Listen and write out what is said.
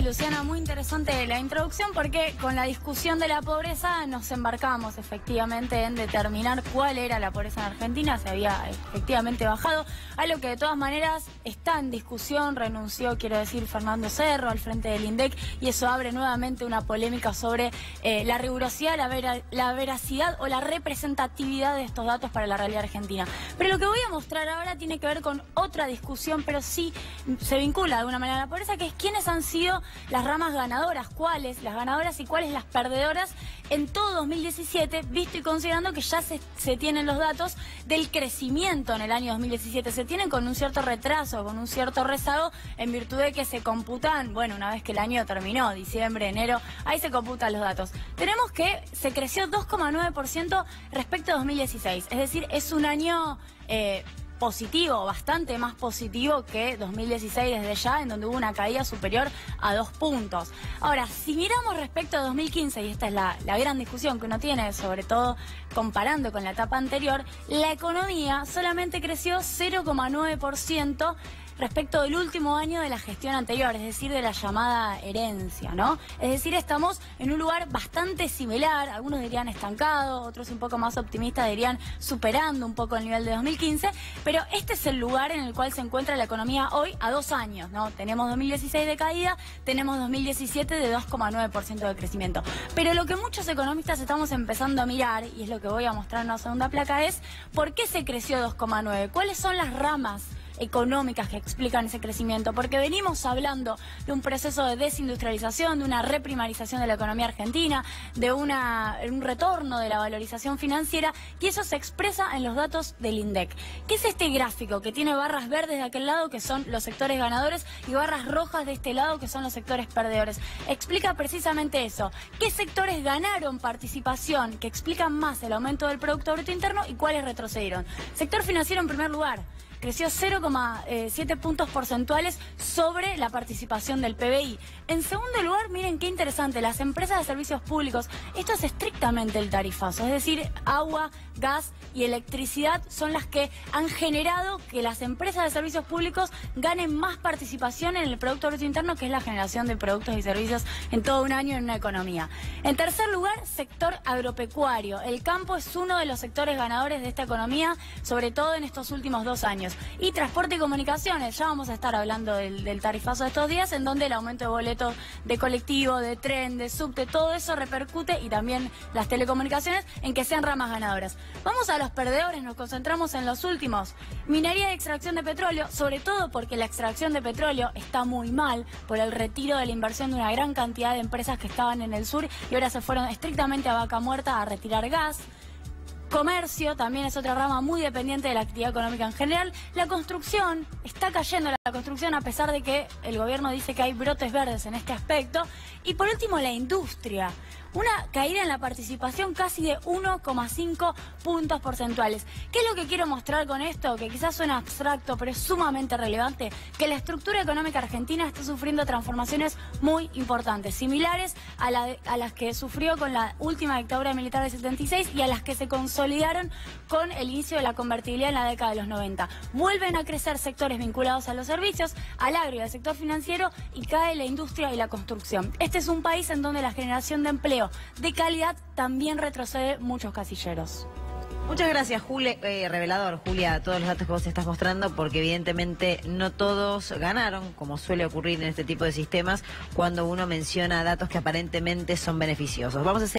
Luciana, muy interesante la introducción porque con la discusión de la pobreza nos embarcamos efectivamente en determinar cuál era la pobreza en Argentina, se había efectivamente bajado, algo que de todas maneras está en discusión, renunció, quiero decir, Fernando Cerro al frente del INDEC y eso abre nuevamente una polémica sobre la rigurosidad, la veracidad o la representatividad de estos datos para la realidad argentina. Pero lo que voy a mostrar ahora tiene que ver con otra discusión, pero sí se vincula de alguna manera a la pobreza, que es quiénes han sido las ramas ganadoras, cuáles las ganadoras y cuáles las perdedoras en todo 2017, visto y considerando que ya se tienen los datos del crecimiento en el año 2017. Se tienen con un cierto retraso, con un cierto rezago, en virtud de que se computan, bueno, una vez que el año terminó, diciembre, enero, ahí se computan los datos. Tenemos que se creció 2,9% respecto a 2016, es decir, es un año positivo, bastante más positivo que 2016 desde ya, en donde hubo una caída superior a 2 puntos. Ahora, si miramos respecto a 2015, y esta es la gran discusión que uno tiene, sobre todo comparando con la etapa anterior, la economía solamente creció 0,9% respecto del último año de la gestión anterior, es decir, de la llamada herencia, ¿no? Es decir, estamos en un lugar bastante similar, algunos dirían estancado, otros un poco más optimistas dirían superando un poco el nivel de 2015, pero este es el lugar en el cual se encuentra la economía hoy a 2 años, ¿no? Tenemos 2016 de caída, tenemos 2017 de 2,9% de crecimiento. Pero lo que muchos economistas estamos empezando a mirar, y es lo que voy a mostrar en una segunda placa, es ¿por qué se creció 2,9%? ¿Cuáles son las ramas económicas que explican ese crecimiento? Porque venimos hablando de un proceso de desindustrialización, de una reprimarización de la economía argentina, de un retorno de la valorización financiera, y eso se expresa en los datos del INDEC. ¿Qué es este gráfico que tiene barras verdes de aquel lado, que son los sectores ganadores, y barras rojas de este lado, que son los sectores perdedores? Explica precisamente eso. ¿Qué sectores ganaron participación, que explican más el aumento del Producto Bruto Interno, y cuáles retrocedieron? Sector financiero en primer lugar. Creció 0,7 puntos porcentuales sobre la participación del PBI. En segundo lugar, miren qué interesante, las empresas de servicios públicos, esto es estrictamente el tarifazo, es decir, agua, gas y electricidad son las que han generado que las empresas de servicios públicos ganen más participación en el Producto Bruto Interno, que es la generación de productos y servicios en todo un año en una economía. En tercer lugar, sector agropecuario. El campo es uno de los sectores ganadores de esta economía, sobre todo en estos últimos 2 años. Y transporte y comunicaciones, ya vamos a estar hablando del tarifazo de estos días, en donde el aumento de boletos de colectivo, de tren, de subte, todo eso repercute, y también las telecomunicaciones, en que sean ramas ganadoras. Vamos a los perdedores, nos concentramos en los últimos. Minería y extracción de petróleo, sobre todo porque la extracción de petróleo está muy mal por el retiro de la inversión de una gran cantidad de empresas que estaban en el sur y ahora se fueron estrictamente a vaca muerta a retirar gas. Comercio también es otra rama muy dependiente de la actividad económica en general. La construcción, está cayendo la construcción a pesar de que el gobierno dice que hay brotes verdes en este aspecto. Y por último, la industria. Una caída en la participación casi de 1,5 puntos porcentuales. ¿Qué es lo que quiero mostrar con esto? Que quizás suena abstracto, pero es sumamente relevante. Que la estructura económica argentina está sufriendo transformaciones muy importantes, similares a las que sufrió con la última dictadura militar del 76 y a las que se consolidaron con el inicio de la convertibilidad en la década de los 90. Vuelven a crecer sectores vinculados a los servicios, al agro y al sector financiero, y cae la industria y la construcción. Este es un país en donde la generación de empleo de calidad también retrocede muchos casilleros. Muchas gracias, revelador, Julia, todos los datos que vos estás mostrando, porque evidentemente no todos ganaron, como suele ocurrir en este tipo de sistemas, cuando uno menciona datos que aparentemente son beneficiosos. Vamos a